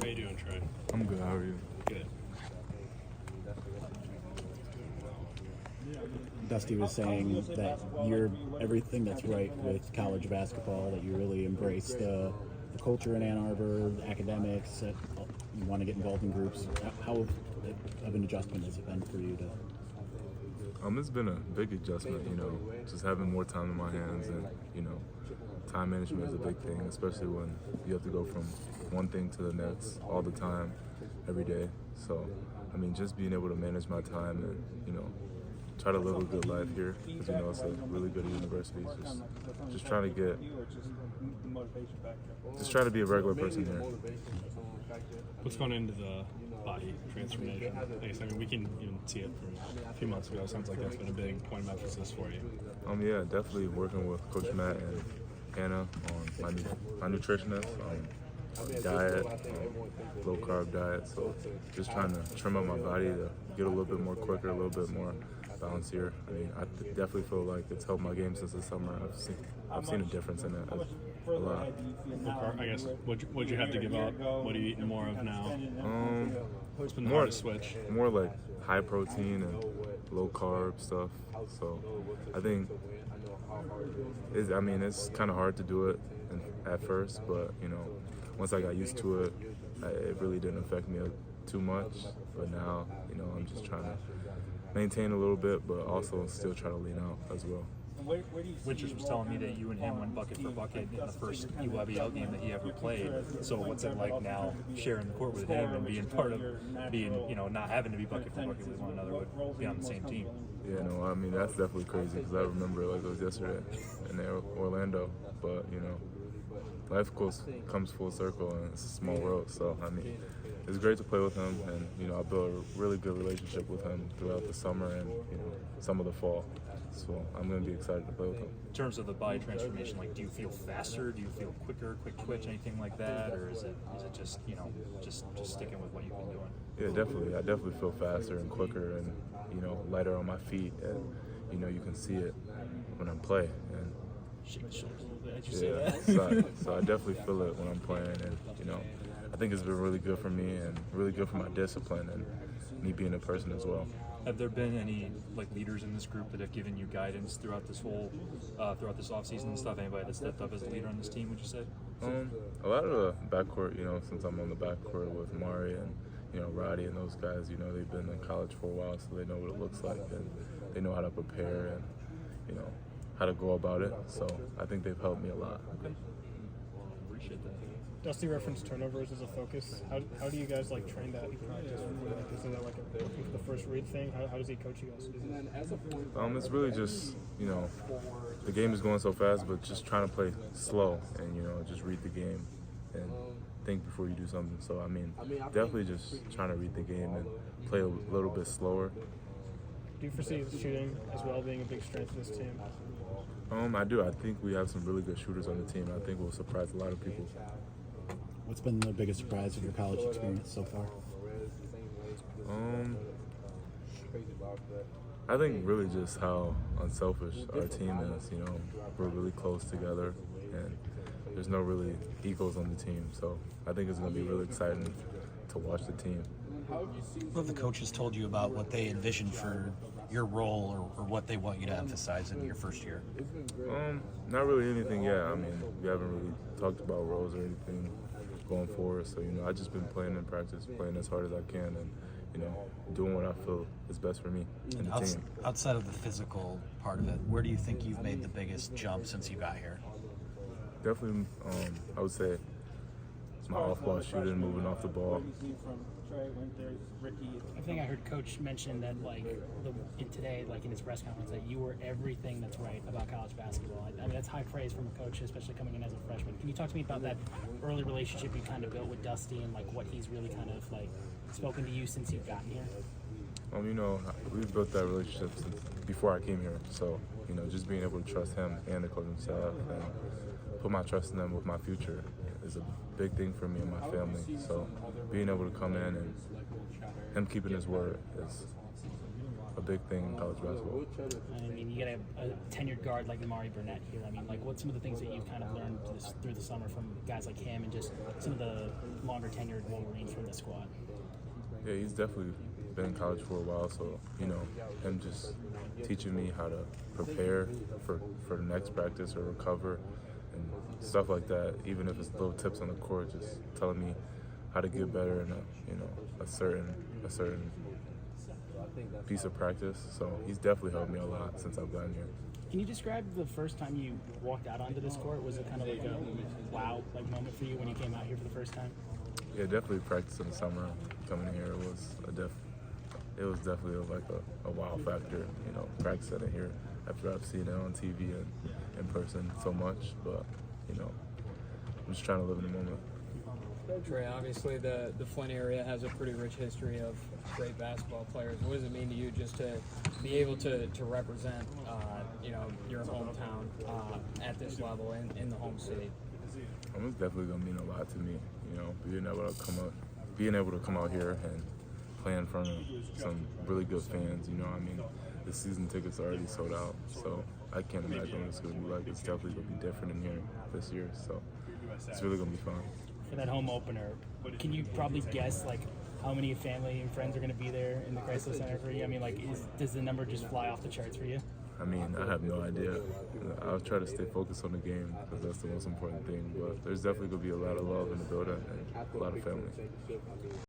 you doing, Trey? I'm good. How are you? Good. Dusty was saying that you're everything that's right with college basketball, that you really embrace the culture in Ann Arbor, the academics, that you want to get involved in groups. How of an adjustment has it been for you to? It's been a big adjustment, just having more time in my hands and, time management is a big thing, especially when you have to go from one thing to the next all the time, every day. So, just being able to manage my time and, try to live a good life here, because, it's a really good university. Just trying to be a regular person here. What's gone into the body transformation? We can even see it from a few months ago. Sounds like that's been a big point of emphasis for you. Yeah, definitely working with Coach Matt and Hannah on my nutritionist, diet, low carb diet. So just trying to trim up my body to get a little bit more quicker, a little bit more bouncier. I definitely feel like it's helped my game since the summer. I've seen a difference in it a lot. I guess what'd you have to give up? What are you eating more of now? It's been the more hardest switch. More like high protein and low carb stuff. So I think it's kind of hard to do it at first, but once I got used to it, it really didn't affect me too much. But now, I'm just trying to maintain a little bit, but also still try to lean out as well. Winters was telling me that you and him went bucket for bucket in the first UWL game that he ever played. So what's it like now sharing the court with him and being part of not having to be bucket for bucket with one another, but be on the same team? Yeah, that's definitely crazy, because I remember it like it was yesterday in Orlando. But, life comes full circle, and it's a small world. So, it's great to play with him, and, I built a really good relationship with him throughout the summer and, some of the fall. So I'm going to be excited to play with him. In terms of the body transformation, do you feel faster? Do you feel quicker, quick twitch, anything like that? Or is it just, just sticking with what you've been doing? Yeah, definitely. I definitely feel faster and quicker and, lighter on my feet. And, you can see it when I'm playing. And shake the shoulders a little bit. Did you say that? so I definitely feel it when I'm playing. And, I think it's been really good for me and really good for my discipline and me being a person as well. Have there been any leaders in this group that have given you guidance throughout this whole, throughout this offseason and stuff? Anybody that stepped up as a leader on this team, would you say? A lot of the backcourt, since I'm on the backcourt with Mari and, Roddy and those guys, they've been in college for a while, so they know what it looks like and they know how to prepare and, how to go about it. So I think they've helped me a lot. Okay. Appreciate that. Dusty referenced turnovers as a focus. How do you guys train that in practice? Is it looking for the first read thing? How does he coach you guys? It's really just the game is going so fast, but just trying to play slow and just read the game and think before you do something. So definitely just trying to read the game and play a little bit slower. Do you foresee shooting as well being a big strength of this team? I do. I think we have some really good shooters on the team. I think we'll surprise a lot of people. What's been the biggest surprise of your college experience so far? I think really just how unselfish our team is. We're really close together, and there's no really egos on the team. So I think it's going to be really exciting to watch the team. What have the coaches told you about what they envision for your role or what they want you to emphasize in your first year? Not really anything yet. We haven't really talked about roles or anything going forward. So, I've just been playing in practice, playing as hard as I can and, doing what I feel is best for me and the team. Outside of the physical part of it, where do you think you've made the biggest jump since you got here? Definitely, I would say my off-ball shooting, moving off the ball. I think I heard Coach mention that, in his press conference, that you were everything that's right about college basketball. That's high praise from a coach, especially coming in as a freshman. Can you talk to me about that early relationship you kind of built with Dusty and what he's really kind of spoken to you since you've gotten here? We've built that relationship since before I came here. So, just being able to trust him and the coaching staff and put my trust in them with my future is a big thing for me and my family. So being able to come in and him keeping his word is a big thing in college basketball. I mean, you got a tenured guard like Amari Burnett here. I mean, like, what's some of the things that you've kind of learned through the summer from guys like him and just some of the longer tenured Wolverines from the squad? Yeah, he's definitely been in college for a while, so, him just teaching me how to prepare for the next practice or recover and stuff like that, even if it's little tips on the court, just telling me how to get better in a certain piece of practice. So he's definitely helped me a lot since I've gotten here. Can you describe the first time you walked out onto this court? Was it kind of like a wow moment for you when you came out here for the first time? Yeah, definitely practice in the summer. Coming here it was definitely like a wow factor, practicing it here after I've seen it on TV and in person so much. But, I'm just trying to live in the moment. Trey, obviously the Flint area has a pretty rich history of great basketball players. What does it mean to you just to be able to represent, your hometown at this level in the home city? It's definitely gonna mean a lot to me. Being able to come out here and play in front of some really good fans. The season tickets are already sold out, so I can't imagine what it's gonna be like. It's definitely gonna be different in here this year, so it's really gonna be fun. For that home opener, can you probably guess like how many family and friends are going to be there in the Chrysler Center for you? I mean, like, does the number just fly off the charts for you? I have no idea. I'll try to stay focused on the game because that's the most important thing. But there's definitely going to be a lot of love in the building and a lot of family.